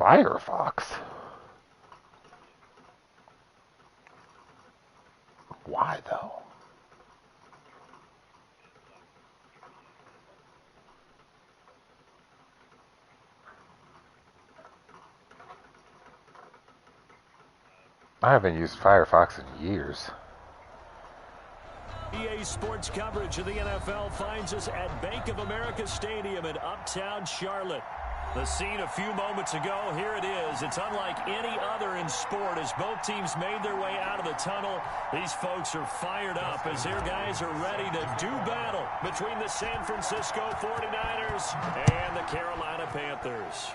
Firefox? Why though? I haven't used Firefox in years. EA Sports coverage of the NFL finds us at Bank of America Stadium in Uptown Charlotte. The scene a few moments ago, here it is. It's unlike any other in sport as both teams made their way out of the tunnel. These folks are fired up as their guys are ready to do battle between the San Francisco 49ers and the Carolina Panthers.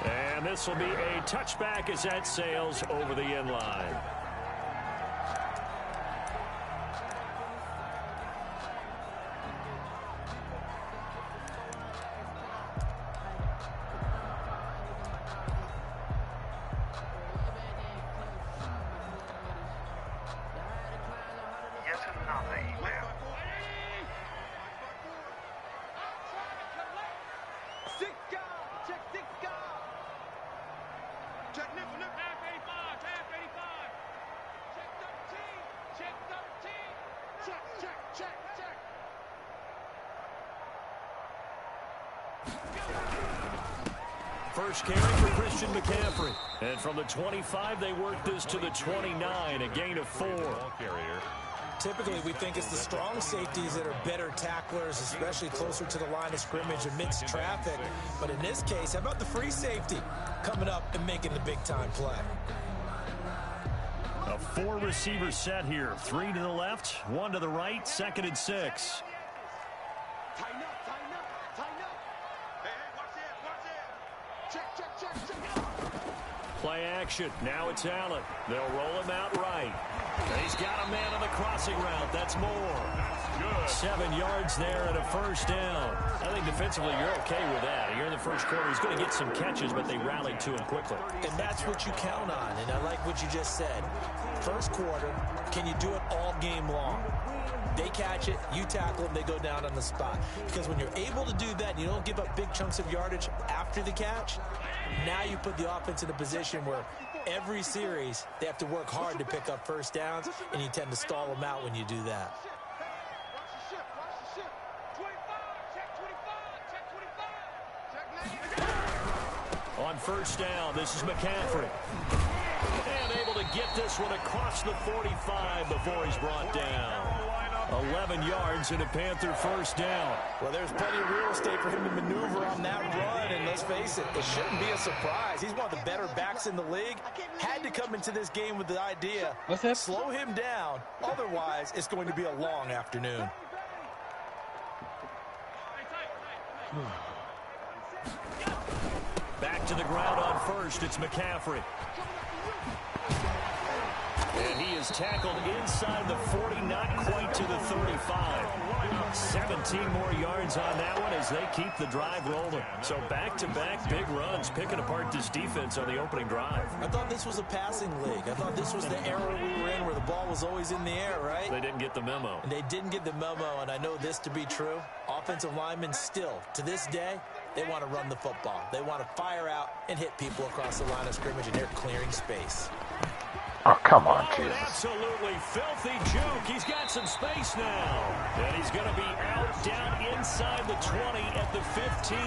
And this will be a touchback as that sails over the end line. First carry for Christian McCaffrey. And from the 25, they work this to the 29, a gain of 4. Typically, we think it's the strong safeties that are better tacklers, especially closer to the line of scrimmage amidst traffic. But in this case, how about the free safety coming up and making the big-time play? A 4-receiver set here. 3 to the left, 1 to the right, 2nd and 6. Play action. Now it's Allen. They'll roll him out right. And he's got a man on the crossing route. That's Moore. Good. 7 yards there and a first down. I think defensively you're okay with that. Here in the first quarter, he's going to get some catches, but they rallied to him quickly. And that's what you count on, and I like what you just said. First quarter, can you do it all game long? They catch it, you tackle them, they go down on the spot. Because when you're able to do that and you don't give up big chunks of yardage after the catch, now you put the offense in a position where every series they have to work hard to pick up first downs, and you tend to stall them out when you do that. On first down, this is McCaffrey. And able to get this one across the 45 before he's brought down. 11 yards and a Panther first down. Well, there's plenty of real estate for him to maneuver on that run, and let's face it, it shouldn't be a surprise. He's one of the better backs in the league. Had to come into this game with the idea, slow him down, otherwise it's going to be a long afternoon. Back to the ground on first, it's McCaffrey. And he is tackled inside the 40, not quite to the 35. 17 more yards on that one as they keep the drive rolling. So back-to-back big runs, picking apart this defense on the opening drive. I thought this was a passing league. I thought this was the era we were in where the ball was always in the air, right? They didn't get the memo. And they didn't get the memo, and I know this to be true. Offensive linemen still, to this day, they want to run the football. They want to fire out and hit people across the line of scrimmage, and they're clearing space. Oh, come on, Oh, Jesus. absolutely filthy juke. He's got some space now. And he's going to be out down inside the 20 at the 15.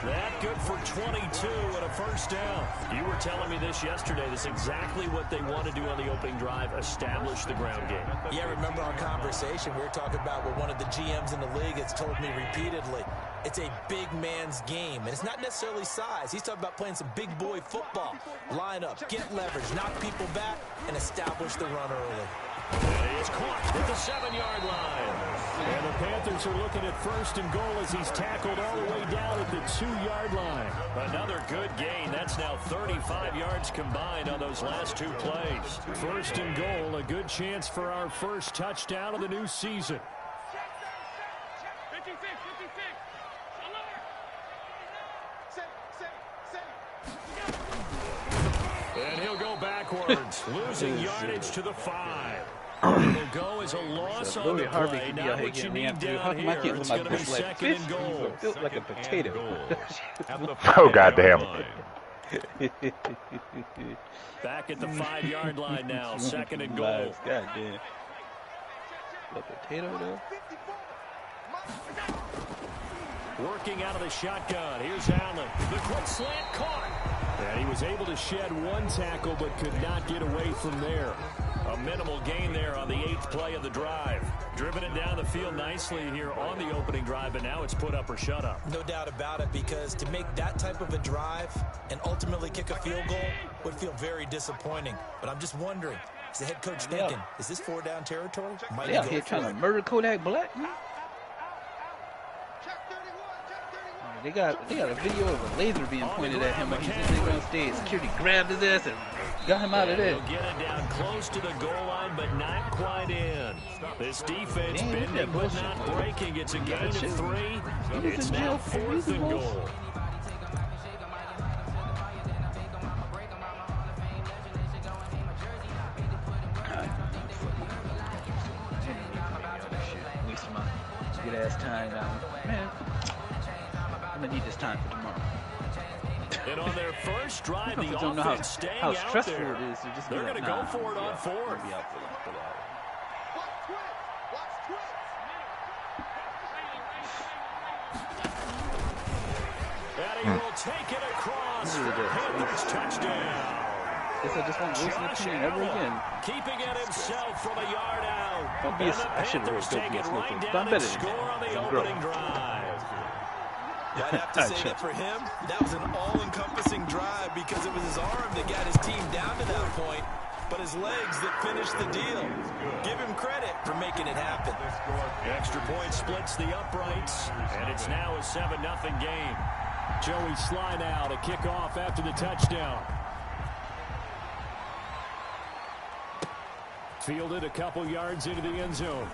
That good for 22 and a first down. You were telling me this yesterday. This is exactly what they want to do on the opening drive, establish the ground game. Yeah, remember our conversation. We were talking about what one of the GMs in the league has told me repeatedly. It's a big man's game, and it's not necessarily size. He's talking about playing some big boy football. Line up, get leverage, knock people back, and establish the run early. And he is caught at the 7-yard line. And the Panthers are looking at first and goal as he's tackled all the way down at the 2-yard line. Another good gain. That's now 35 yards combined on those last 2 plays. First and goal, a good chance for our first touchdown of the new season. And he'll go backwards, losing yardage to the 5. It'll go as a loss on the play. Now what you need down here, it's going to be second and goal. Built like a potato. Oh, goddamn. Back at the 5-yard line now, second and goal. Goddamn. A potato, though? Working out of the shotgun. Here's Allen. The quick slant caught. And he was able to shed one tackle but could not get away from there. A minimal gain there on the 8th play of the drive. Driven it down the field nicely here on the opening drive, but now it's put up or shut up. No doubt about it, because to make that type of a drive and ultimately kick a field goal would feel very disappointing. But I'm just wondering, is the head coach thinking, is this 4-down territory? They out here trying to murder Kodak Black, man. They got a video of a laser being pointed at him when he's sitting on stage. Security grabbed his ass and got him out of there. He'll get it down close to the goal line, but not quite in. This defense bending but not breaking. It's a gain of 3. It's now 4th and goal. Wasting my good ass time now. Man, I'm gonna need this time for tomorrow. And on their first drive, the don't know offense staying how out stressful there. it is to just They're going to go for it on 4th. Be out for the hour. And he will take it across for Panthers touchdown. Guess I just won't waste an opinion ever again. Keeping it himself from a yard out. Don't be I should have take it right but down I'm and better than score on the opening drive. Yeah, I'd have to say that for him, that was an all-encompassing drive because it was his arm that got his team down to that point, but his legs that finished the deal. Give him credit for making it happen. Extra point splits the uprights, and it's now a 7-0 game. Joey Sly now to kick off after the touchdown. Fielded a couple yards into the end zone.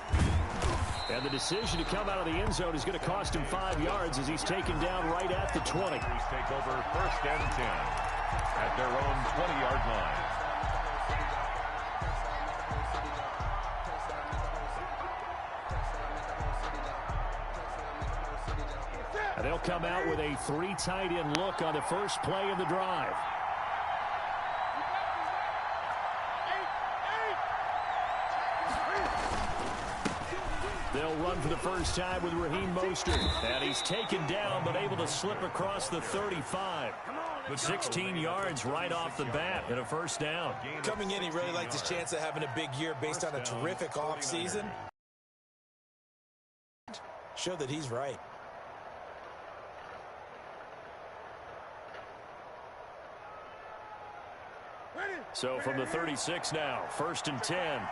And the decision to come out of the end zone is going to cost him 5 yards as he's taken down right at the 20. Take over 1st and 10 at their own 20-yard line. And they'll come out with a 3 tight end look on the first play of the drive. They'll run for the first time with Raheem Mostert. And he's taken down but able to slip across the 35. With 16 yards right off the bat and a 1st down. Coming in, he really liked his chance of having a big year based on a terrific offseason. Show that he's right. So from the 36 now, 1st and 10.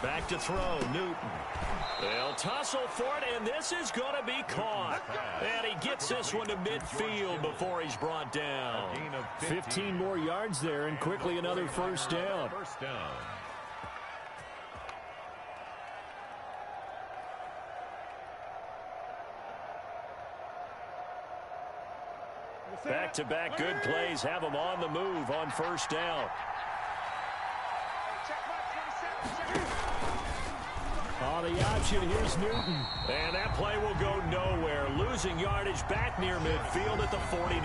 Back to throw, Newton. They'll tussle for it, and this is going to be caught. And he gets this one to midfield before he's brought down. 15 more yards there, and quickly another 1st down. Back-to-back good plays have them on the move on 1st down. On the option, here's Newton. And that play will go nowhere. Losing yardage back near midfield at the 49.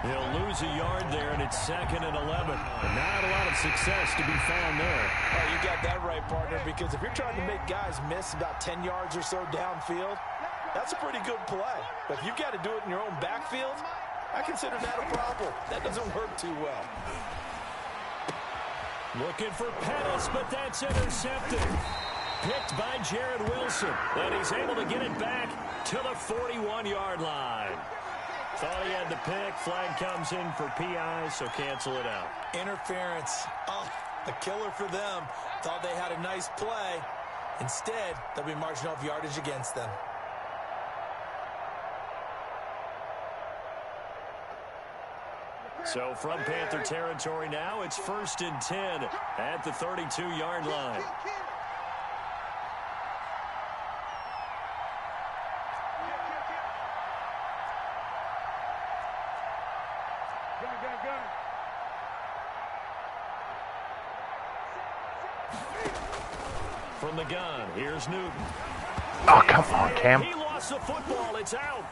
He'll lose a yard there, and it's 2nd and 11. Not a lot of success to be found there. Oh, you got that right, partner, because if you're trying to make guys miss about 10 yards or so downfield, that's a pretty good play. But if you've got to do it in your own backfield, I consider that a problem. That doesn't work too well. Looking for Pettis, but that's intercepted. Picked by Jared Wilson. And he's able to get it back to the 41-yard line. Thought he had the pick. Flag comes in for PI, so cancel it out. Interference. Oh, a killer for them. Thought they had a nice play. Instead, there'll be marginal yardage against them. So from Panther territory now, it's 1st and 10 at the 32-yard line. From the gun, here's Newton. Oh, come on, Cam. He lost the football. It's out.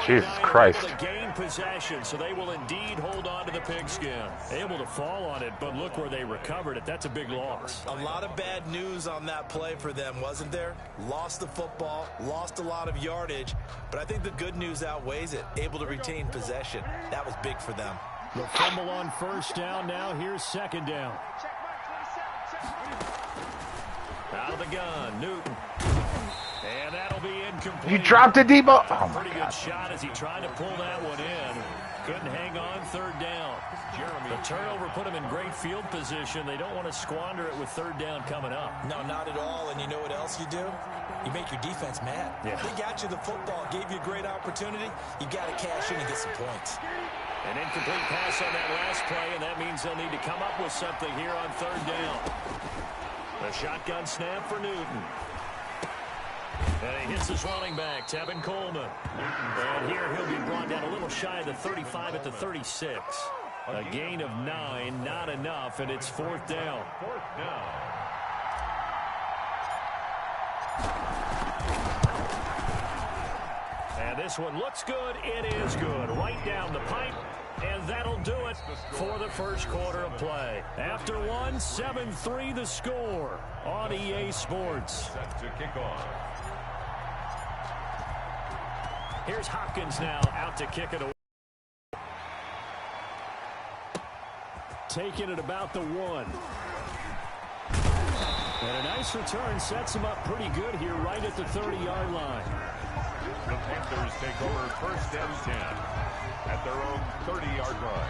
Jesus Christ. Able to gain possession, so they will indeed hold on to the pigskin. Able to fall on it, but look where they recovered it. That's a big loss. A lot of bad news on that play for them, wasn't there? Lost the football, lost a lot of yardage, but I think the good news outweighs it. Able to retain possession. That was big for them. The fumble on first down. Now here's second down. Out of the gun, Newton. And that'll be incomplete. You dropped it, Debo. Oh, my Pretty God. good shot as he tried to pull that one in. Couldn't hang on third down. The turnover put him in great field position. They don't want to squander it with third down coming up. No, not at all. And you know what else you do? You make your defense mad. Yeah. They got you the football, gave you a great opportunity. You got to cash in and get some points. An incomplete pass on that last play, and that means they'll need to come up with something here on third down. The shotgun snap for Newton. And he hits his running back, Tevin Coleman. And here he'll be brought down a little shy of the 35 at the 36. A gain of 9, not enough, and it's fourth down. And this one looks good. It is good. Right down the pipe. And that'll do it for the first quarter of play. After one, 7-3 the score on EA Sports. Set to kick off. Here's Hopkins now out to kick it away. Taking it about the 1. And a nice return sets him up pretty good here right at the 30-yard line. The Panthers take over first and 10 at their own 30-yard line.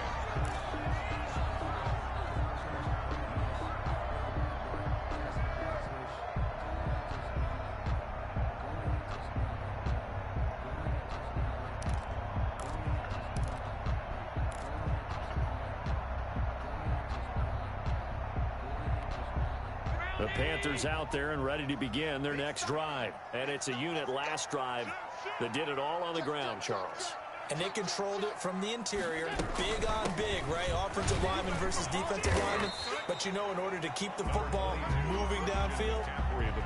The Panthers out there and ready to begin their next drive. And it's a unit last drive that did it all on the ground, Charles. And they controlled it from the interior. Big on big, right? Offensive lineman versus defensive lineman. But you know, in order to keep the football moving downfield,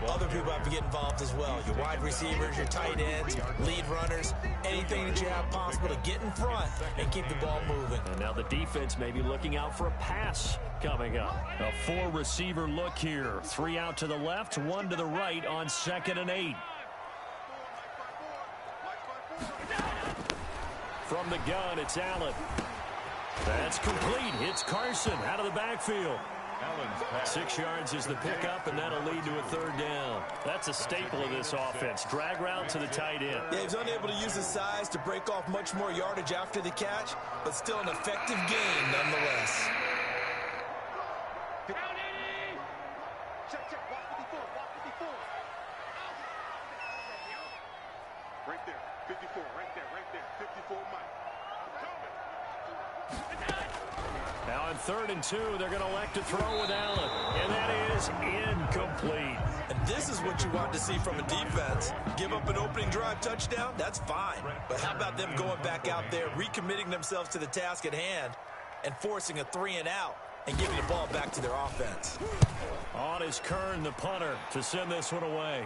other people have to get involved as well. Your wide receivers, your tight ends, lead runners, anything that you have possible to get in front and keep the ball moving. And now the defense may be looking out for a pass coming up. A 4-receiver look here. 3 out to the left, 1 to the right on 2nd and 8. From the gun, it's Allen. That's complete. Hits Carson out of the backfield. 6 yards is the pickup, and that'll lead to a third down. That's a staple of this offense. Drag route to the tight end. Yeah, he's unable to use his size to break off much more yardage after the catch, but still an effective gain nonetheless. Right there, 54, right there, 54 Mike. Now on 3rd and 2, they're going to elect to throw with Allen, and that is incomplete. And this is what you want to see from a defense. Give up an opening drive touchdown, that's fine. But how about them going back out there, recommitting themselves to the task at hand, and forcing a 3-and-out, and giving the ball back to their offense. On is Kern, the punter, to send this one away.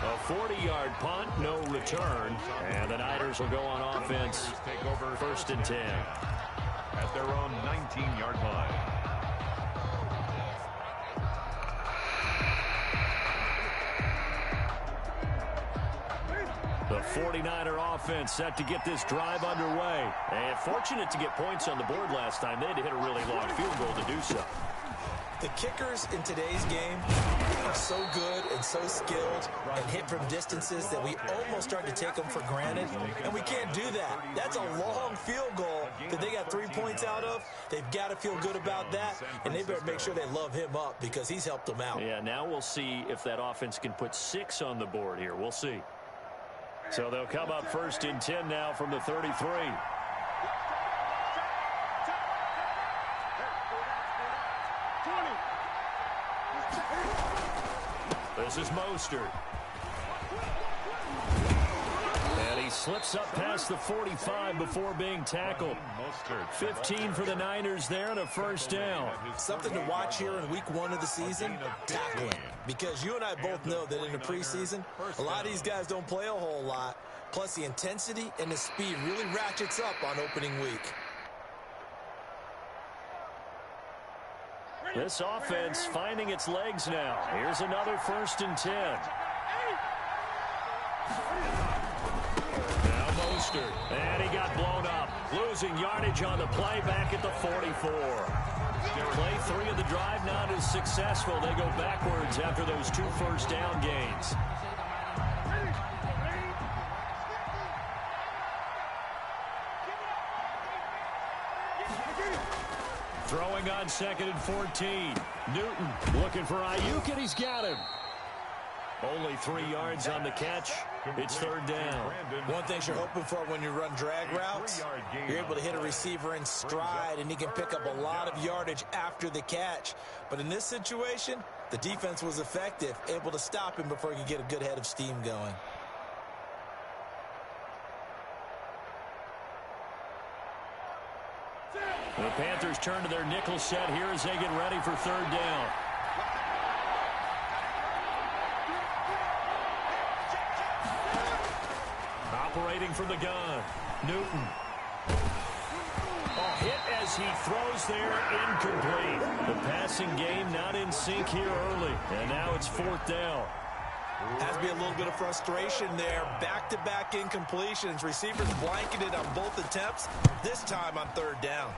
A 40-yard punt, no return. And the Niners will go on offense. Take over 1st and 10. at their own 19-yard line. The 49er offense set to get this drive underway. And fortunate to get points on the board last time. They had to hit a really long field goal to do so. The kickers in today's game are so good and so skilled and hit from distances that we almost start to take them for granted, and we can't do that. That's a long field goal that they got 3 points out of. They've got to feel good about that, and they better make sure they love him up because he's helped them out. Yeah, now we'll see if that offense can put 6 on the board here. We'll see. So they'll come up 1st and 10 now from the 33. This is Mostert. Slips up past the 45 before being tackled. 15 for the Niners there and a first down. Something to watch here in week 1 of the season, tackling. Because you and I both know that in the preseason, a lot of these guys don't play a whole lot. Plus the intensity and the speed really ratchets up on opening week. This offense finding its legs now. Here's another 1st and 10. Now Mostert. And he got blown up. Losing yardage on the play back at the 44. Play 3 of the drive not as successful. They go backwards after those 2 first down gains. Throwing on 2nd and 14. Newton looking for Ayuk, and he's got him. Only 3 yards on the catch. It's 3rd down. One thing you're hoping for when you run drag routes, you're able to hit a receiver in stride, and he can pick up a lot of yardage after the catch. But in this situation, the defense was effective, able to stop him before he could get a good head of steam going. The Panthers turn to their nickel set here as they get ready for 3rd down. Operating from the gun. Newton. A hit as he throws there, incomplete. The passing game not in sync here early. And now it's 4th down. Has to be a little bit of frustration there. Back-to-back incompletions. Receivers blanketed on both attempts, this time on 3rd down.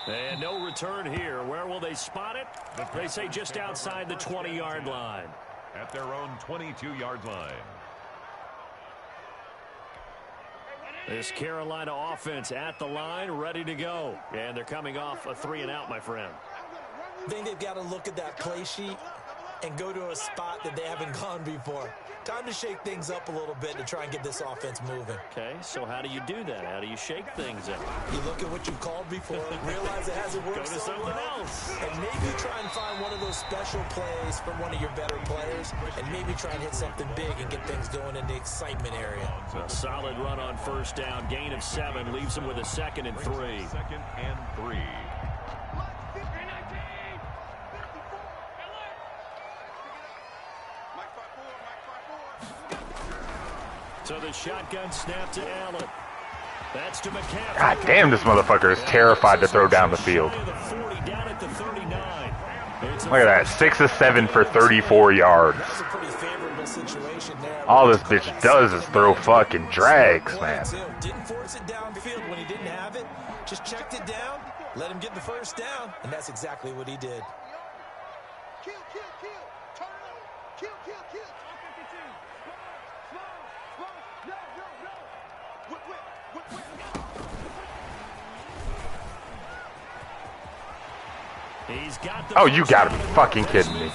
And no return here. Where will they spot it? They say just outside the 20-yard line. At their own 22-yard line. This Carolina offense at the line, ready to go. And they're coming off a 3-and-out, my friend. I think they've got to look at that play sheet and go to a spot that they haven't gone before. Time to shake things up a little bit to try and get this offense moving. Okay, so how do you do that? How do you shake things up? You look at what you called before, realize it hasn't worked Go to so something well, else. and maybe try and find one of those special plays from one of your better players, and maybe try and hit something big and get things going in the excitement area. A solid run on 1st down. Gain of 7 leaves him with a 2nd and 3. 2nd and 3. So the shotgun snap to Allen. That's to McCaffrey. God damn, this motherfucker is terrified to throw down the field. Look Look at that, 6 of 7 for 34 yards. That was a pretty favorable situation there. All this bitch does is throw fucking drags, man. Didn't force it downfield when he didn't have it. Just checked it down, let him get the 1st down, and that's exactly what he did. Kill, kill, kill. Turn it over. Kill, kill, kill. He's got the Oh, you gotta be fucking kidding me.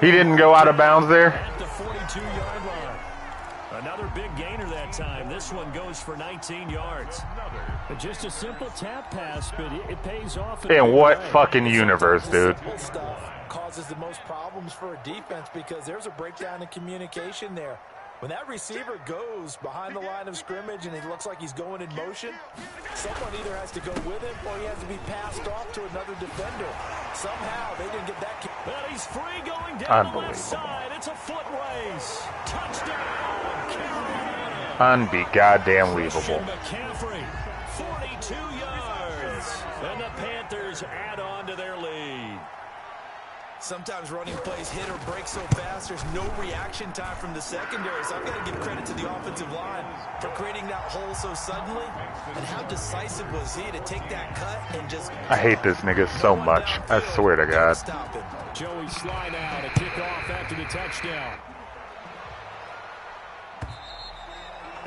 He didn't go out of bounds there? At the 42-yard line. Another big gainer that time. This one goes for 19 yards. Just a simple tap pass, but it pays off. In what fucking universe, dude? Simple stuff causes the most problems for a defense because there's a breakdown in communication there. When that receiver goes behind the line of scrimmage and it looks like he's going in motion, someone either has to go with him or he has to be passed off to another defender. Somehow they didn't get that. But he's free going down the left side. It's a foot race. Touchdown, Carolina. Unbe-goddamn-leavable. McCaffrey, 42 yards. And the Panthers add on to their lead. Sometimes running plays hit or break so fast, there's no reaction time from the secondary. So I've got to give credit to the offensive line for creating that hole so suddenly. And how decisive was he to take that cut and just... I hate this nigga so much. I swear to God. Stop him. Joey slide out, a kickoff after the touchdown.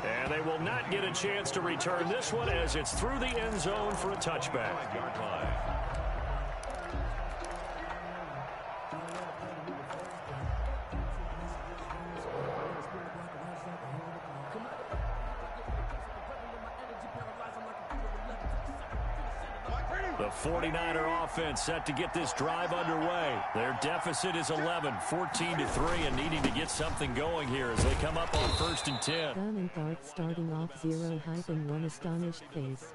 And they will not get a chance to return this one as it's through the end zone for a touchback. The 49er offense set to get this drive underway. Their deficit is 11, 14-3, and needing to get something going here as they come up on 1st and 10. Gun and Dart starting off 0 hype and one astonished face.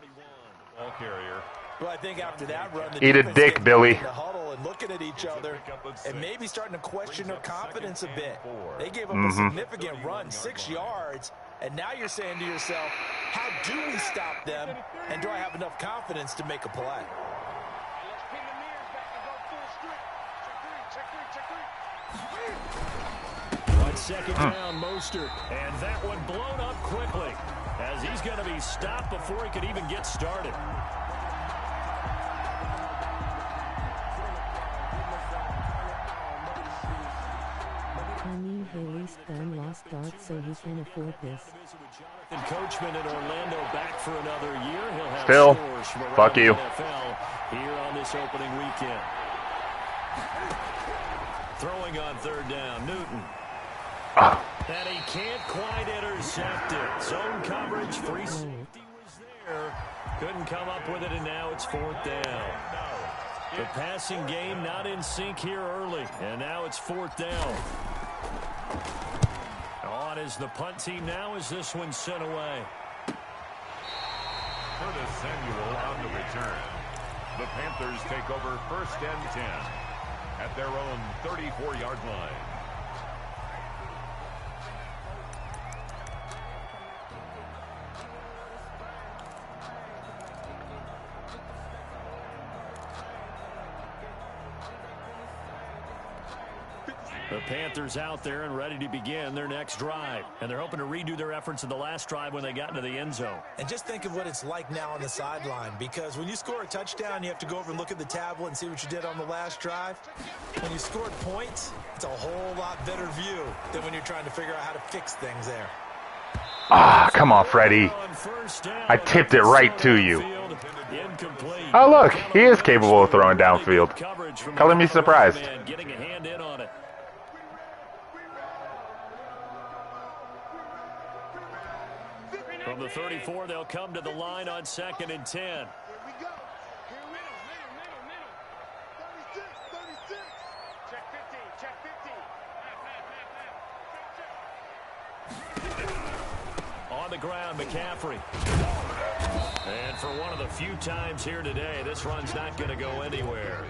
Ball carrier. Well, I think after that run, Eat a dick, Billy. The huddle and looking at each other and maybe starting to question their confidence a bit. They gave up a significant run, 6 yards, and now you're saying to yourself, how do we stop them, and do I have enough confidence to make a play? On 2nd down, Mostert, and that one blown up quickly as he's going to be stopped before he could even get started. I mean, he least Gun lost Dart, so he can afford this. And Coachman in Orlando back for another year. He'll have Still, scores from around fuck you. the NFL here on this opening weekend. Throwing on 3rd down, Newton. And he can't quite intercept it. Zone coverage, free safety was there. Couldn't come up with it, and now it's 4th down. The passing game not in sync here early, and now it's 4th down. On is the punt team now as this one's sent away. Curtis Samuel on the return. The Panthers take over 1st and 10 at their own 34-yard line. The Panthers out there and ready to begin their next drive. And they're hoping to redo their efforts in the last drive when they got into the end zone. And just think of what it's like now on the sideline, because when you score a touchdown, you have to go over and look at the tablet and see what you did on the last drive. When you scored points, it's a whole lot better view than when you're trying to figure out how to fix things there. Ah, come on, Freddie. I tipped it right to you. Oh, look, he is capable of throwing downfield. Color me surprised. Getting a hand in on it. From the 34, they'll come to the line on 2nd and 10. Here we go. Middle. 36. Check 15. On the ground, McCaffrey. And for one of the few times here today, this run's not going to go anywhere.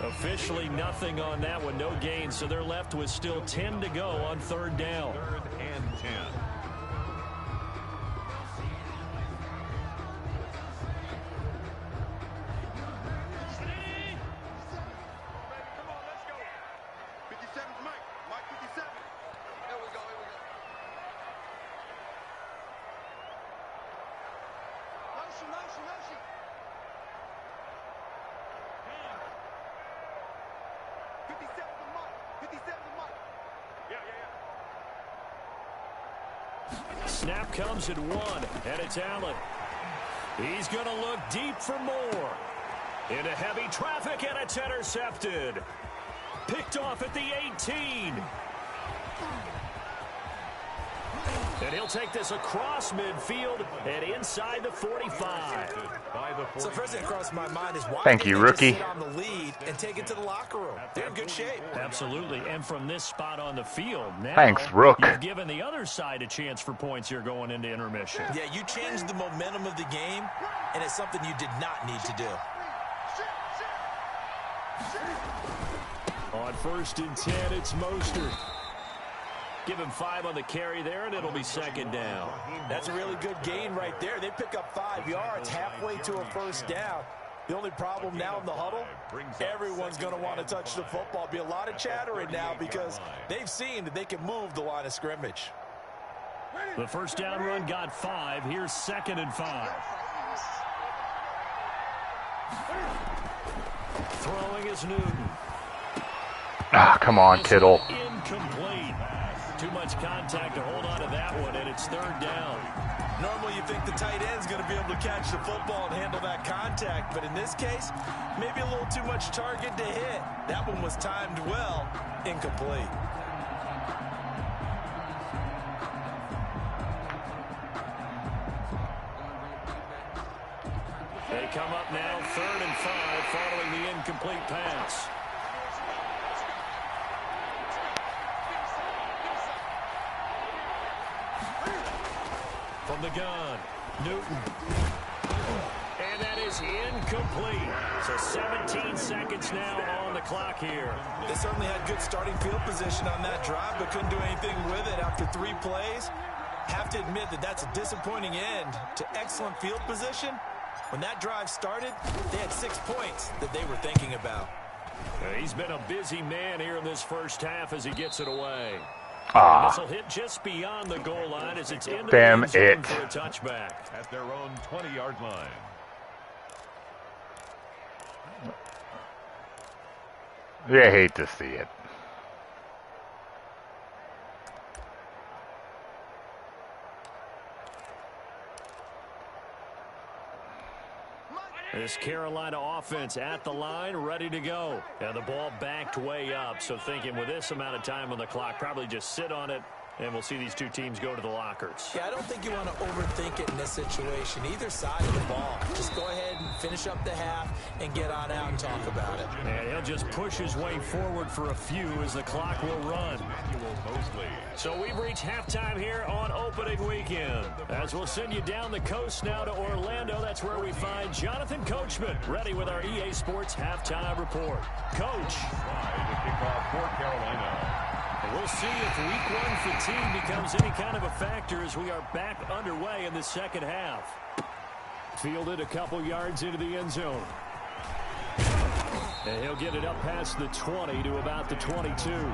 Officially nothing on that one, no gain, so they're left with still 10 to go on 3rd down. 3rd and 10. Snap comes at 1, and it's Allen. He's going to look deep for more. Into heavy traffic, and it's intercepted. Picked off at the 18. And he'll take this across midfield and inside the 45. So first thing across my mind is why Thank you, they just rookie. sit on the lead and take it to the locker room? They're in good shape. Absolutely, and from this spot on the field, now Thanks, Rook. you've given the other side a chance for points here going into intermission. Yeah, you changed the momentum of the game, and it's something you did not need to do. On 1st and 10, it's Mostert. Give him 5 on the carry there, and it'll be 2nd down. That's a really good gain right there. They pick up 5 yards halfway to a 1st down. The only problem now in the huddle, everyone's going to want to touch the football. Be a lot of chattering now because they've seen that they can move the line of scrimmage. The 1st down run got 5. Here's 2nd and 5. Throwing is Newton. Ah, come on, Kittle. Incomplete. Too much contact to hold on to that one, and it's 3rd down. Normally you think the tight end's going to be able to catch the football and handle that contact, but in this case, maybe a little too much target to hit. That one was timed well, incomplete. They come up now 3rd and 5 following the incomplete pass. From the gun, Newton. And that is incomplete. So 17 seconds now on the clock here. They certainly had good starting field position on that drive, but couldn't do anything with it after 3 plays. Have to admit that that's a disappointing end to excellent field position. When that drive started, they had 6 points that they were thinking about. He's been a busy man here in this first half as he gets it away. This will hit just beyond the goal line as it's in the end zone for a touchback. At their own 20-yard line. You hate to see it. This Carolina offense at the line, ready to go. And the ball backed way up, so thinking with this amount of time on the clock, probably just sit on it, and we'll see these two teams go to the lockers. Yeah, I don't think you want to overthink it in this situation. Either side of the ball. Just go ahead and finish up the half and get on out and talk about it. And he'll just push his way forward for a few as the clock will run. So we've reached halftime here on opening weekend. As we'll send you down the coast now to Orlando, that's where we find Jonathan Coachman, ready with our EA Sports halftime report. Coach. The kickoff for Carolina. We'll see if week 1 fatigue becomes any kind of a factor as we are back underway in the second half. Fielded a couple yards into the end zone. And he'll get it up past the 20 to about the 22.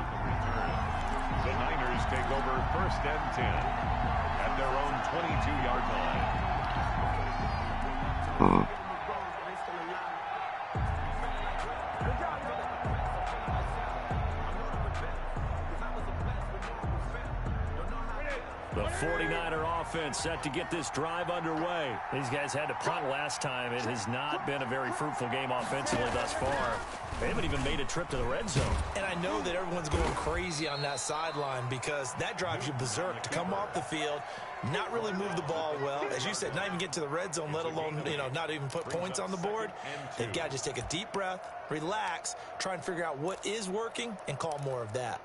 The Niners take over 1st and 10 at their own 22-yard line. The 49er offense set to get this drive underway. These guys had to punt last time. It has not been a very fruitful game offensively thus far. They haven't even made a trip to the red zone. And I know that everyone's going crazy on that sideline because that drives you berserk to come off the field, not really move the ball well. As you said, not even get to the red zone, let alone, not even put points on the board. They've got to just take a deep breath, relax, try and figure out what is working and call more of that.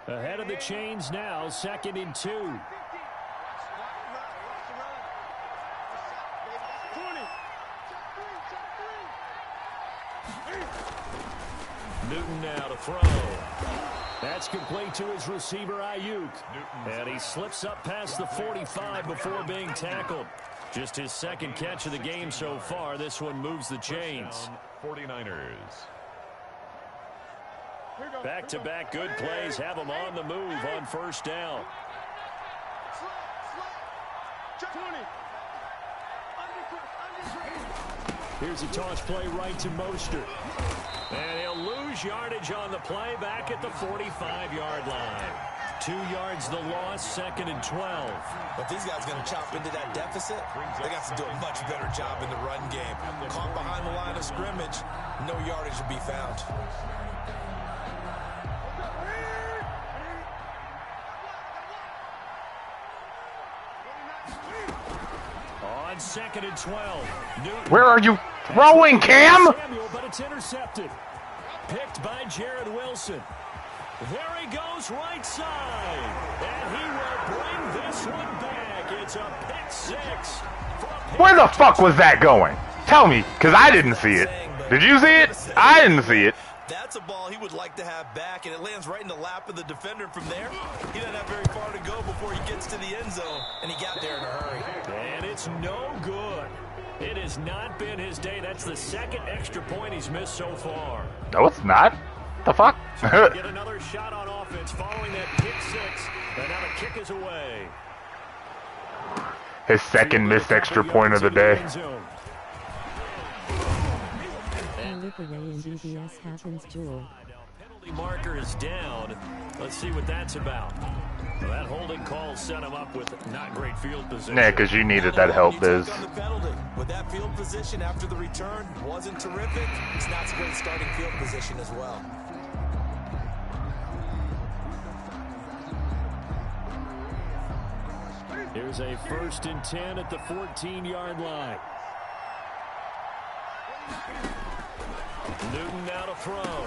Ahead of the chains now, 2nd and 2. Newton now to throw. That's complete to his receiver, Ayuk. And he slips up past the 45 before being tackled. Just his 2nd catch of the game so far. This one moves the chains. 49ers. Back-to-back good plays have them on the move on 1st down. Here's a toss play right to Mostert. And he'll lose yardage on the play back at the 45-yard line. 2 yards the loss, 2nd and 12. But these guys are going to chop into that deficit. They got to do a much better job in the run game. Caught behind the line of scrimmage, no yardage to be found. On 2nd and 12. Newton. Where are you throwing, Cam? Samuel, but it's intercepted. Picked by Jared Wilson. There he goes right side. And he will bring this one back. It's a pick 6. Where the fuck was that going? Tell me, because I didn't see it. Did you see it? I didn't see it. That's a ball he would like to have back, and it lands right in the lap of the defender from there. He doesn't have very far to go before he gets to the end zone, and he got there in a hurry. And it's no good. It has not been his day. That's the 2nd extra point he's missed so far. No, it's not. The fuck? Get another shot on offense following that pick 6, and now the kick is away. His 2nd missed extra point of the day. And DBS happens, Joel. Penalty marker is down. Let's see what that's about. Well, that holding call set him up with not great field position. Yeah, because you needed that help, Biz. With that field position after the return wasn't terrific. It's not a great starting field position as well. Here's a 1st and 10 at the 14-yard line. Newton now to throw.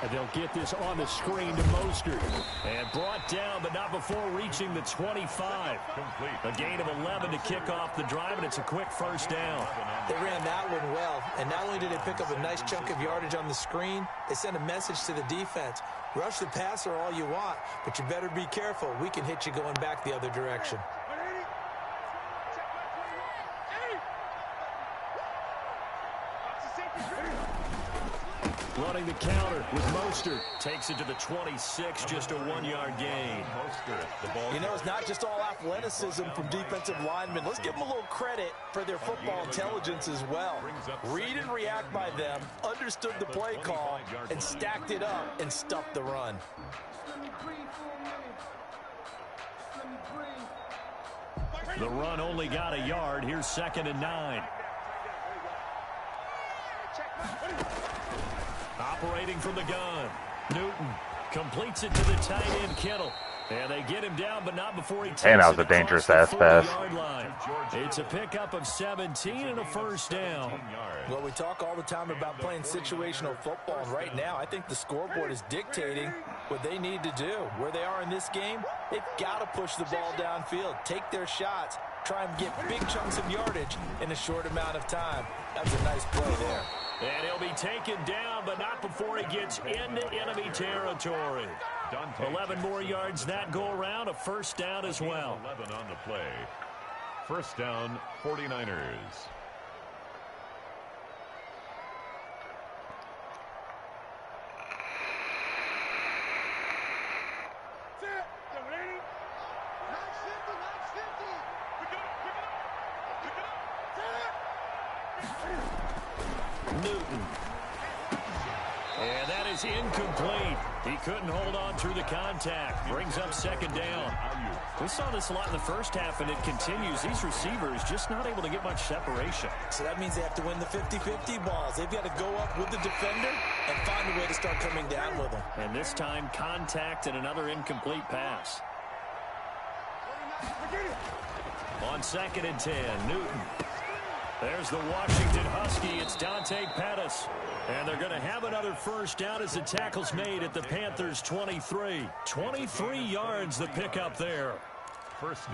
And they'll get this on the screen to Mostert. And brought down, but not before reaching the 25. Complete. A gain of 11 to kick off the drive, and it's a quick 1st down. They ran that one well, and not only did they pick up a nice chunk of yardage on the screen, they sent a message to the defense. Rush the passer all you want, but you better be careful. We can hit you going back the other direction. Running the counter with Mostert. Takes it to the 26, just a 1-yard gain. You know, it's not just all athleticism from defensive linemen. Let's give them a little credit for their football intelligence as well. Read and react by them, understood the play call, and stacked it up and stuffed the run. The run only got a yard. Here's 2nd and 9. Operating from the gun. Newton completes it to the tight end, Kittle. And they get him down, but not before he takes And that was it a dangerous across ass the pass. 40-yard line. It's a pickup of 17 and a 1st down. Well, we talk all the time about playing situational football, and right now I think the scoreboard is dictating what they need to do. Where they are in this game, they've got to push the ball downfield, take their shots, try and get big chunks of yardage in a short amount of time. That was a nice play there. And he'll be taken down, but not before he gets into enemy territory. 11 more yards that go around, a 1st down as well. 11 on the play. 1st down, 49ers. Newton. And that is incomplete. He couldn't hold on through the contact. Brings up 2nd down. We saw this a lot in the 1st half, and it continues. These receivers just not able to get much separation. So that means they have to win the 50-50 balls. They've got to go up with the defender and find a way to start coming down with them. And this time, contact and another incomplete pass. On 2nd and 10, Newton. There's the Washington Husky. It's Dante Pettis. And they're going to have another 1st down as the tackle's made at the Panthers' 23. 23 yards the pickup there.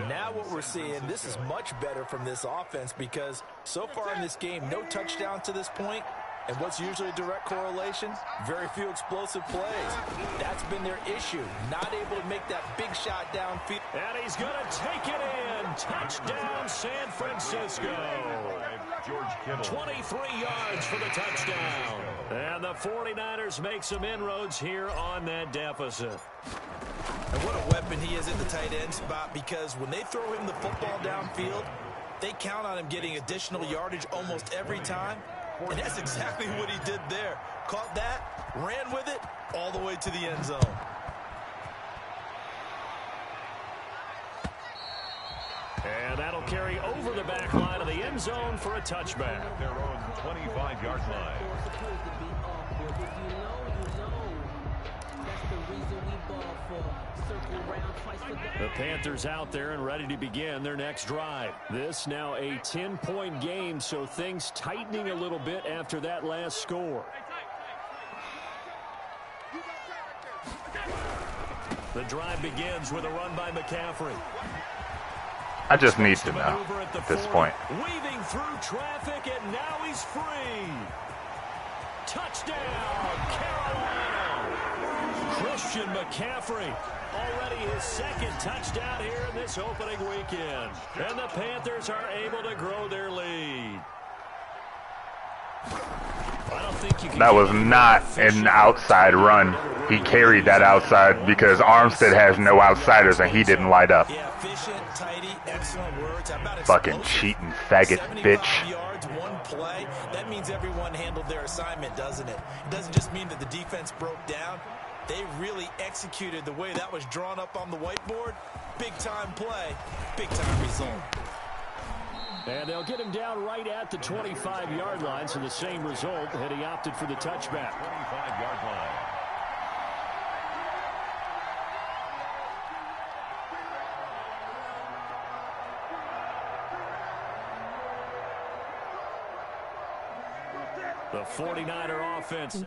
Now what we're seeing, this is much better from this offense because so far in this game, no touchdown to this point. And what's usually a direct correlation? Very few explosive plays. That's been their issue. Not able to make that big shot downfield. And he's going to take it in. Touchdown, San Francisco. 23 yards for the touchdown. And the 49ers make some inroads here on that deficit. And what a weapon he is at the tight end spot because when they throw him the football downfield, they count on him getting additional yardage almost every time. And that's exactly what he did there. Caught that, ran with it, all the way to the end zone. And that'll carry over the back line of the end zone for a touchback. Their own 25-yard line. The Panthers out there and ready to begin their next drive. This now a 10-point game, so things tightening a little bit after that last score. The drive begins with a run by McCaffrey. I just need to know at this point. Weaving through traffic, and now he's free. Touchdown, Carolina. Christian McCaffrey. Already his 2nd touchdown here in this opening weekend. And the Panthers are able to grow their lead. I don't think you can. That was not an outside run. He carried that outside because Armstead has no outsiders and he didn't light up. Yeah, efficient, tidy, excellent words. How about Fucking cheating faggot bitch. Yards, one play. That means everyone handled their assignment, doesn't it? It doesn't just mean that the defense broke down. They really executed the way that was drawn up on the whiteboard. Big-time play, big-time result. And they'll get him down right at the 25-yard line, so the same result had he opted for the touchback. 25-yard line. The 49er offense.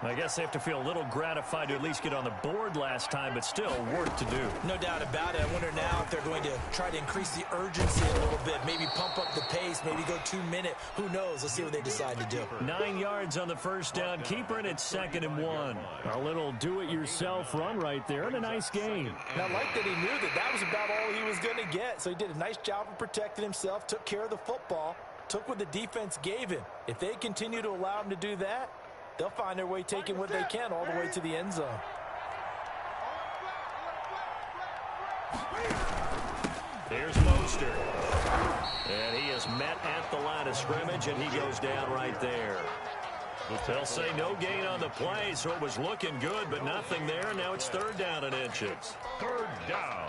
I guess they have to feel a little gratified to at least get on the board last time, but still work to do. No doubt about it. I wonder now if they're going to try to increase the urgency a little bit, maybe pump up the pace, maybe go 2-minute. Who knows? Let's see what they decide to do. 9 yards on the first down. Keeper, and it's 2nd and 1. A little do-it-yourself run right there, and a nice game. And I like that he knew that that was about all he was going to get. So he did a nice job of protecting himself, took care of the football, took what the defense gave him. If they continue to allow him to do that, they'll find their way taking what they can all the way to the end zone. Here's Mostert. And he is met at the line of scrimmage, and he goes down right there. They'll say no gain on the play, so it was looking good, but nothing there. Now it's 3rd down and inches. 3rd down.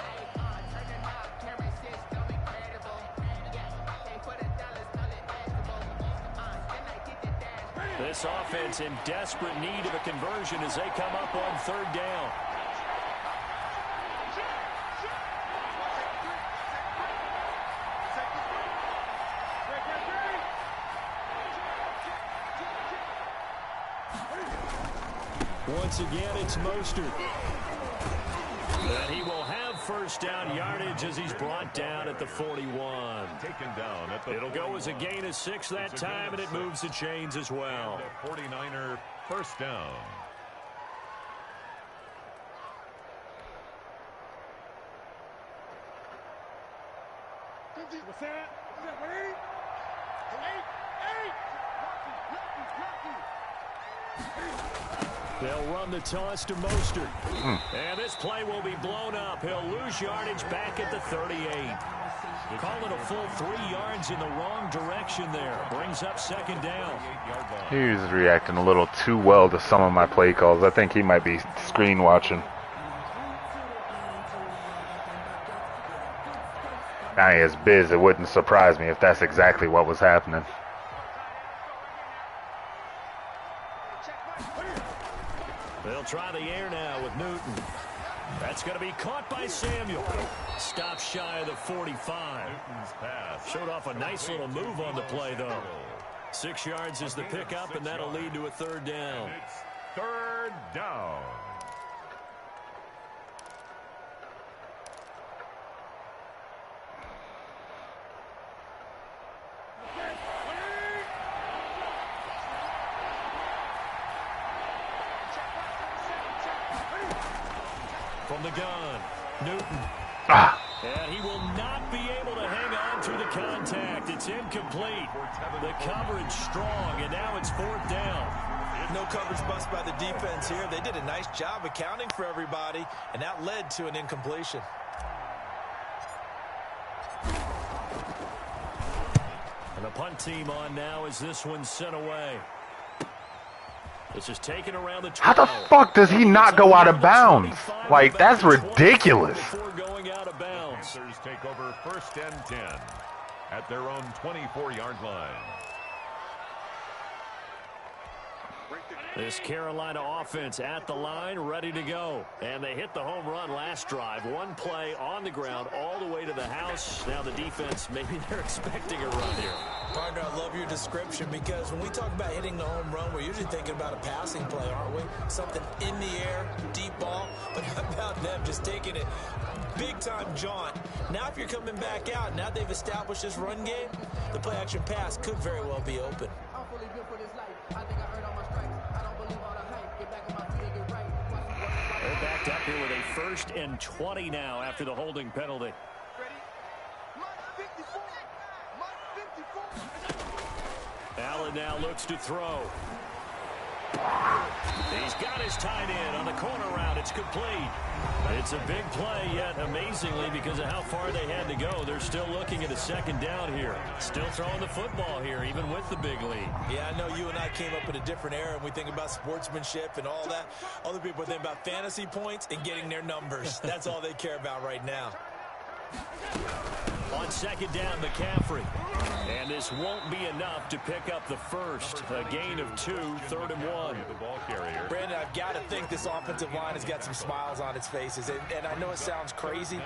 This offense in desperate need of a conversion as they come up on 3rd down. Once again, it's Mostert. And he will have 1st down yardage as he's brought down at the 41. Taken down at the It'll go as a gain of 6 that time, and it moves the chains as well. 49er 1st down. What's that? Wait. They'll run the toss to Mostert. And this play will be blown up. He'll lose yardage back at the 38. Call it a full 3 yards in the wrong direction there. Brings up 2nd down. He's reacting a little too well to some of my play calls. I think he might be screen watching. Now he is biz. It wouldn't surprise me if that's exactly what was happening. They'll try the air now with Newton. That's going to be caught by Samuel. Stop shy of the 45. Newton's pass. Showed off a nice little move on the play, though. 6 yards is the pickup, and that'll lead to a 3rd down. And it's 3rd down. From the gun, Newton. And he will not be able to hang on through the contact. It's incomplete. The coverage strong, and now it's 4th down. No coverage bust by the defense here. They did a nice job accounting for everybody, and that led to an incompletion. And the punt team on now as this one's sent away. This is taken around the 12. How the fuck does he not go out of bounds? Like, that's ridiculous. Before going out of bounds. Panthers take over 1st and 10 at their own 24-yard line. This Carolina offense at the line, ready to go. And they hit the home run last drive. One play on the ground all the way to the house. Now the defense, maybe they're expecting a run here. Partner, I love your description because when we talk about hitting the home run, we're usually thinking about a passing play, aren't we? Something in the air, deep ball. But how about them just taking it big-time jaunt? Now if you're coming back out, now they've established this run game, the play-action pass could very well be open. They're backed up here with a 1st and 20 now after the holding penalty. Allen now looks to throw. He's got his tight end on the corner route. It's complete. It's a big play, yet amazingly, because of how far they had to go, they're still looking at a second down here. Still throwing the football here, even with the big lead. Yeah, I know you and I came up in a different era, and we think about sportsmanship and all that. Other people think about fantasy points and getting their numbers. That's all they care about right now. On second down, McCaffrey. And this won't be enough to pick up the first. A gain of 2, 3rd and 1. The ball carrier. Brandon, I've got to think this offensive line has got some smiles on its faces. And I know it sounds crazy,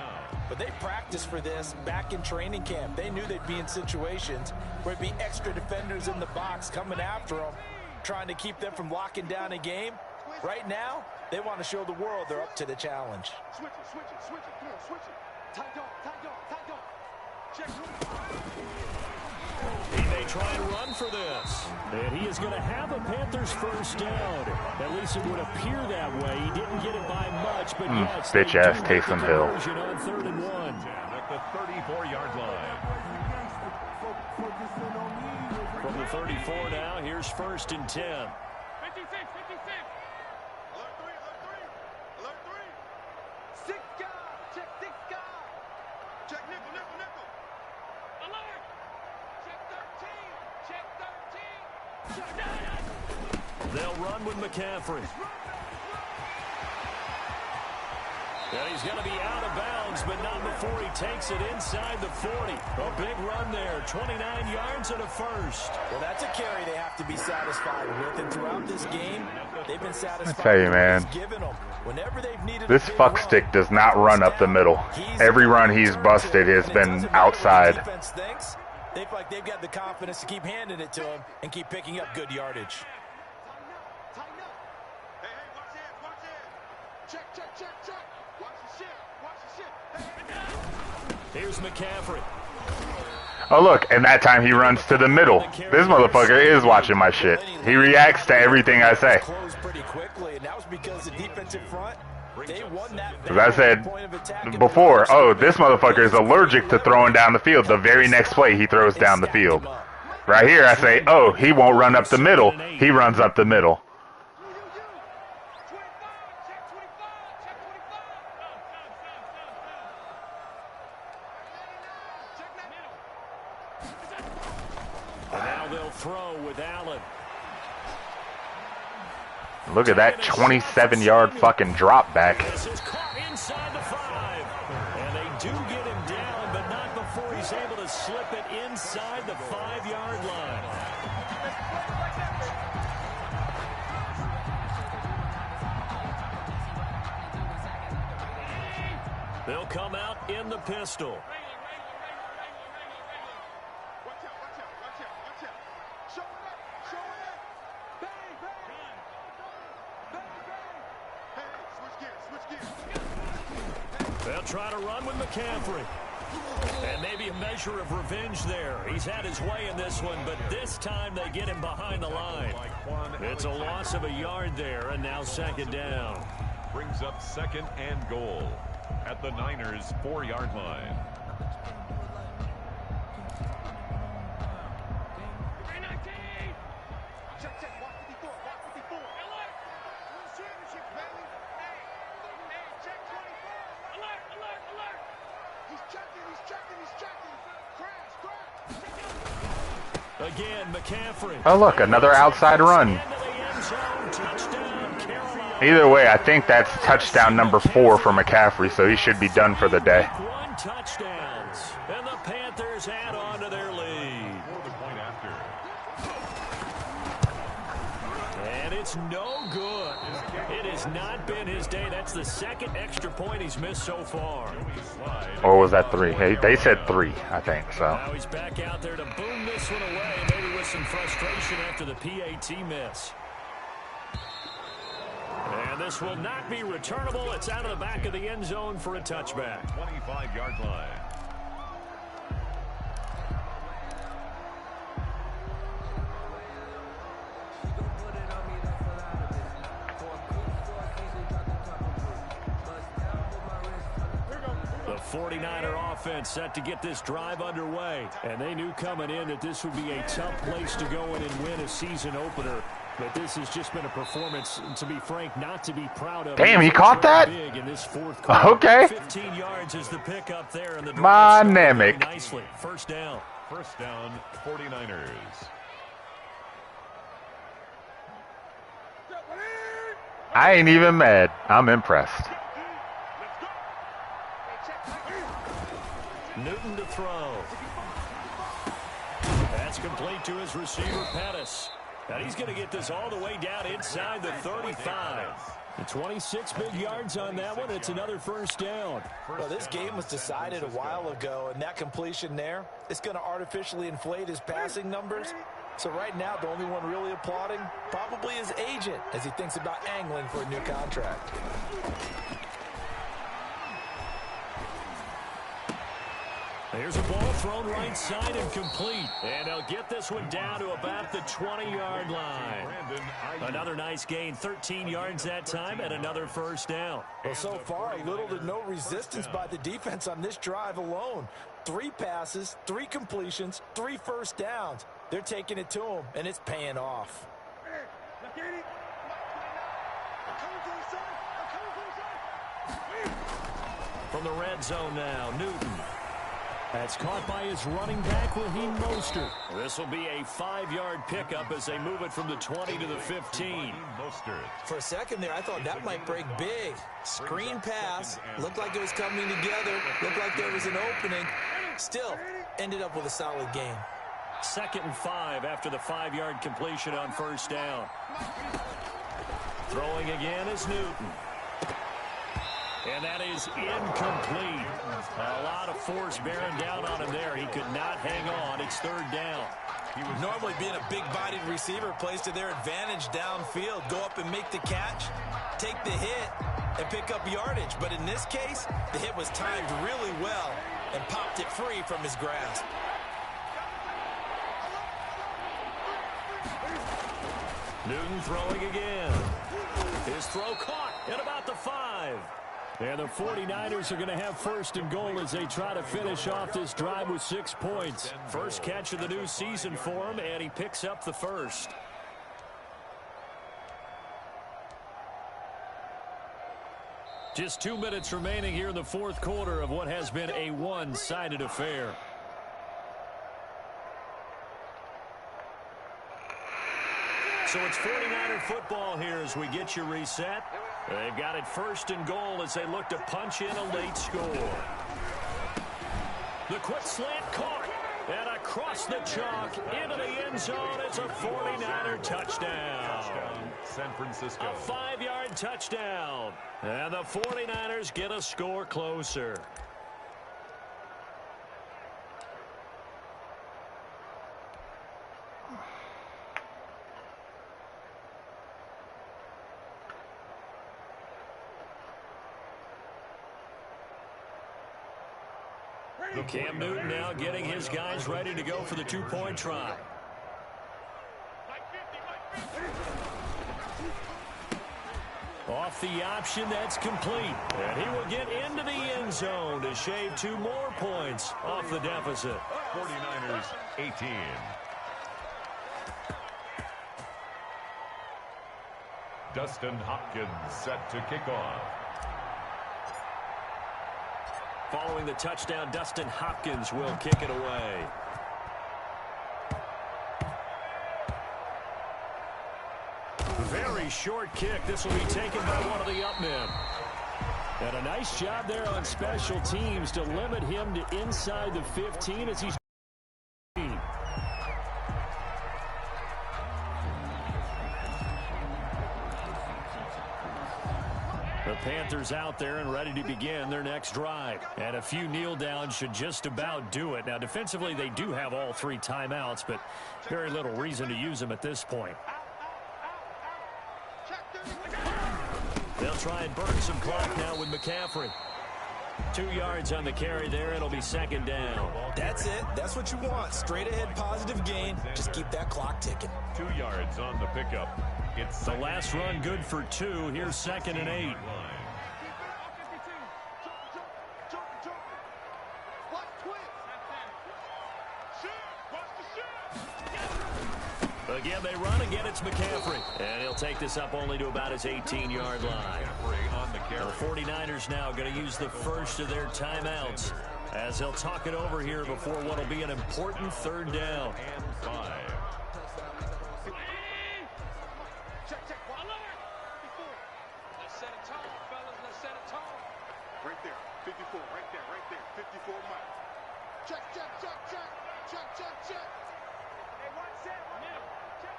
but they practiced for this back in training camp. They knew they'd be in situations where there'd be extra defenders in the box coming after them, trying to keep them from locking down a game. Right now, they want to show the world they're up to the challenge. Switch it, switch it, switch it. Come on, switch it. Tight dog, tight dog, tight dog. Check. He may try and run for this. And he is going to have a Panthers first down. At least it would appear that way. He didn't get it by much, but yes. Bitch-ass Taysom Hill. On 3rd and 1. At the 34-yard line. From the 34 now, here's 1st and 10. 56, 56. Alert 3, alert 3. Alert 3. 6 guard. Check 6 guard. Check nickel, nickel, nickel. Alert. Check 13. Check 13. They'll run with McCaffrey. And he's going to be out of bounds, but not before he takes it inside the 40. A big run there, 29 yards and a first. Well, that's a carry they have to be satisfied with. And throughout this game, they've been satisfied. I tell you, man, whenever they've needed this fuck stick does not run up the middle. Every run he's busted has been outside. They feel like they've got the confidence to keep handing it to him and keep picking up good yardage. Tighten up. Hey, watch it, watch it. Check, check, check, check. Watch the shit, watch the shit. Here's McCaffrey. Oh, look, and that time he runs to the middle. This motherfucker is watching my shit. He reacts to everything I say. Pretty quickly, and that was because the defensive front, they won that. As I said before, oh, this motherfucker is allergic to throwing down the field. The very next play, he throws down the field. Right here, I say, oh, he won't run up the middle. He runs up the middle. Now they'll throw with Allen. Look at that 27-yard fucking drop back. This is caught inside the 5. And they do get him down, but not before he's able to slip it inside the 5-yard line. They'll come out in the pistol. They'll try to run with McCaffrey. And maybe a measure of revenge there. He's had his way in this one, but this time they get him behind the line. It's a loss of a yard there, and now second down. Brings up 2nd and goal at the Niners' 4-yard line. Again, McCaffrey. Oh, look, another outside run. Either way, I think that's touchdown number 4 for McCaffrey, so he should be done for the day. 1 touchdowns, and the Panthers add on to their lead. And it's no good. It has not been his day. That's the 2nd extra point he's missed so far. Or was that 3? Hey, they said 3, I think, so. Now he's back out there to boom this one away, maybe with some frustration after the PAT miss. And this will not be returnable. It's out of the back of the end zone for a touchback. 25-yard line. The 49er offense set to get this drive underway. And they knew coming in that this would be a tough place to go in and win a season opener. But this has just been a performance, to be frank, not to be proud of. Damn, he caught that? Big in this fourth quarter. Okay. 15 yards is the pickup there, and the My drive started very namic. nicely. First down. First down, 49ers. I ain't even mad. I'm impressed. Newton to throw. That's complete to his receiver, Pettis. And he's going to get this all the way down inside the 35. And 26 big yards on that one. It's another first down. Well, this game was decided a while ago, and that completion there, it's going to artificially inflate his passing numbers. So right now, the only one really applauding probably his agent as he thinks about angling for a new contract. There's a ball thrown right side and complete. And they'll get this one down to about the 20-yard line. Another nice gain, 13 yards that time, and another first down. Well, so far, little to no resistance by the defense on this drive alone. 3 passes, 3 completions, 3 first downs. They're taking it to him, and it's paying off. From the red zone now, Newton. That's caught by his running back, Raheem Mostert. This will be a 5-yard pickup as they move it from the 20 to the 15. For a second there, I thought that might break big. Screen pass. Looked like it was coming together. Looked like there was an opening. Still, ended up with a solid game. 2nd and 5 after the 5-yard completion on first down. Throwing again is Newton. And that is incomplete. A lot of force bearing down on him there. He could not hang on. It's 3rd down. Normally being a big-bodied receiver plays to their advantage downfield. Go up and make the catch, take the hit, and pick up yardage. But in this case, the hit was timed really well and popped it free from his grasp. Newton throwing again. His throw caught at about the 5. And the 49ers are going to have 1st and goal as they try to finish off this drive with 6 points. First catch of the new season for him, and he picks up the first. Just 2 minutes remaining here in the 4th quarter of what has been a one-sided affair. So it's 49er football here as we get you reset. They've got it 1st and goal as they look to punch in a late score. The quick slant caught. And across the chalk into the end zone. It's a 49er touchdown. San Francisco. A 5-yard touchdown. And the 49ers get a score closer. Cam Newton now getting his guys ready to go for the 2-point try. Off the option, that's complete. And he will get into the end zone to shave 2 more points off the deficit. 49ers 18. Dustin Hopkins set to kick off. Following the touchdown, Dustin Hopkins will kick it away. Very short kick. This will be taken by one of the up men. And a nice job there on special teams to limit him to inside the 15 as he's... The Panthers out there and ready to begin their next drive. And a few kneel downs should just about do it. Now, defensively, they do have all 3 timeouts, but very little reason to use them at this point. They'll try and burn some clock now with McCaffrey. 2 yards on the carry there. It'll be 2nd down. That's it. That's what you want. Straight ahead positive gain. Just keep that clock ticking. 2 yards on the pickup. It's the last run good for 2. Here's 2nd and 8. Again, they run. Again, it's McCaffrey. And he'll take this up only to about his 18-yard line. The 49ers now going to use the first of their timeouts as they'll talk it over here before what will be an important third down. And 5. Let's set a tone, fellas. Let's set a tone. Right there. 54. Right there. 54 miles. Check. Hey, one set. Check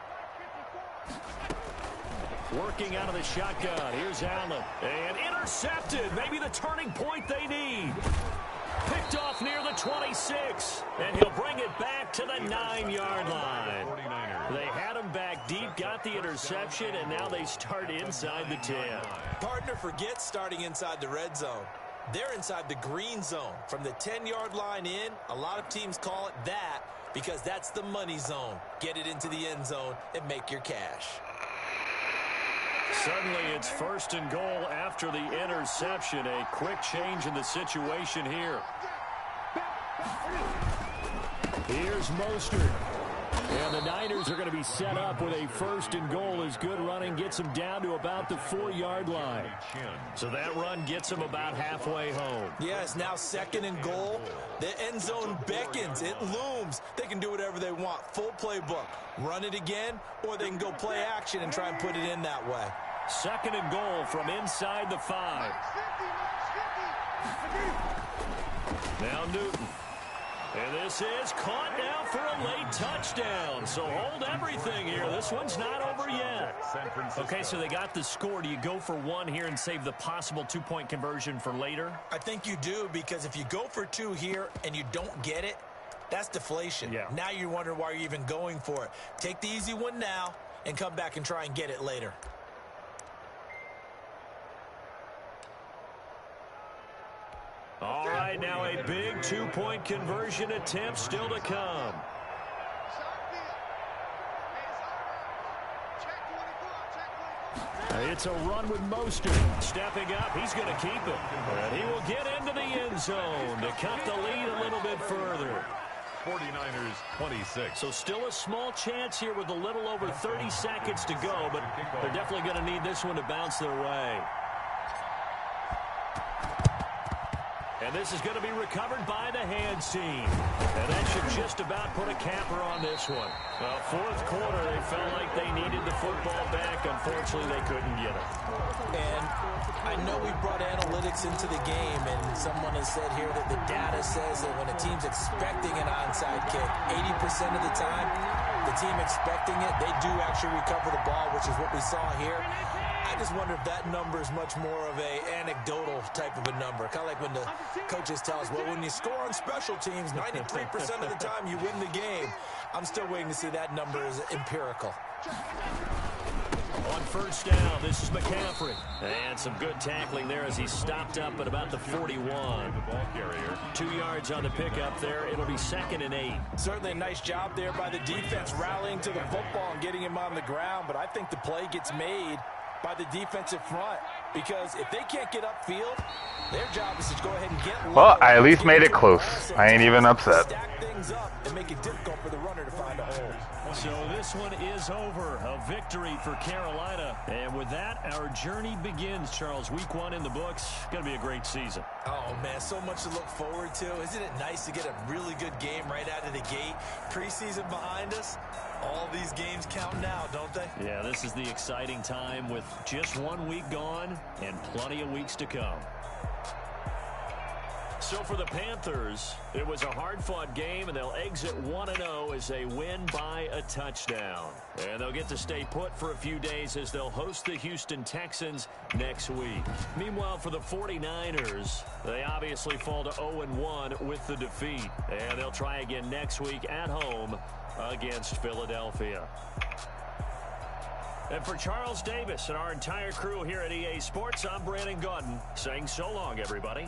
54. Working out of the shotgun. Here's Allen. And intercepted. Maybe the turning point they need. Picked off near the 26. And he'll bring it back to the 9-yard line. They had him back deep, got the interception, and now they start inside the 10. Partner, forget starting inside the red zone. They're inside the green zone. From the 10-yard line in, a lot of teams call it that because that's the money zone. Get it into the end zone and make your cash. Suddenly it's 1st and goal after the interception. A quick change in the situation here. Here's Mostert. And the Niners are going to be set up with a 1st and goal as good running gets them down to about the 4-yard line. So that run gets them about halfway home. Yes, now 2nd and goal. The end zone beckons. It looms. They can do whatever they want. Full playbook. Run it again, or they can go play action and try and put it in that way. 2nd and goal from inside the 5. Now Newton. And this is caught now for a late touchdown. So hold everything here. This one's not over yet. Okay, so they got the score. Do you go for 1 here and save the possible 2-point conversion for later? I think you do, because if you go for 2 here and you don't get it, that's deflation. Yeah. Now you wonder why you're even going for it. Take the easy one now and come back and try and get it later. All right, now a big 2-point conversion attempt still to come. It's a run with Mostert. Stepping up, he's going to keep it. And he will get into the end zone to cut the lead a little bit further. 49ers 26. So still a small chance here with a little over 30 seconds to go, but they're definitely going to need this one to bounce their way. And this is going to be recovered by the hands team. And that should just about put a capper on this one. Well, 4th quarter, they felt like they needed the football back. Unfortunately, they couldn't get it. And I know we brought analytics into the game, and someone has said here that the data says that when a team's expecting an onside kick, 80% of the time, the team expecting it, they do actually recover the ball, which is what we saw here. I just wonder if that number is much more of a anecdotal type of a number. Kind of like when the coaches tell us, well, when you score on special teams, 93% of the time you win the game. I'm still waiting to see that number is empirical. On 1st down, this is McCaffrey. And some good tackling there as he stopped up at about the 41. 2 yards on the pickup there. It'll be 2nd and 8. Certainly a nice job there by the defense rallying to the football and getting him on the ground. But I think the play gets made by the defensive front, because if they can't get upfield, their job is to go ahead and get low. Well, I at least made it close. I ain't even upset. Stack things up and make it difficult for the runner to find a hole. So this one is over. A victory for Carolina. And with that, our journey begins, Charles. Week 1 in the books. Going to be a great season. Oh, man, so much to look forward to. Isn't it nice to get a really good game right out of the gate? Preseason behind us. All these games count now, don't they? Yeah, this is the exciting time with just 1 week gone and plenty of weeks to come. So for the Panthers, it was a hard-fought game, and they'll exit 1-0 as they win by a touchdown. And they'll get to stay put for a few days as they'll host the Houston Texans next week. Meanwhile, for the 49ers, they obviously fall to 0-1 with the defeat. And they'll try again next week at home against Philadelphia. And for Charles Davis and our entire crew here at EA Sports, I'm Brandon Gaudin saying so long, everybody.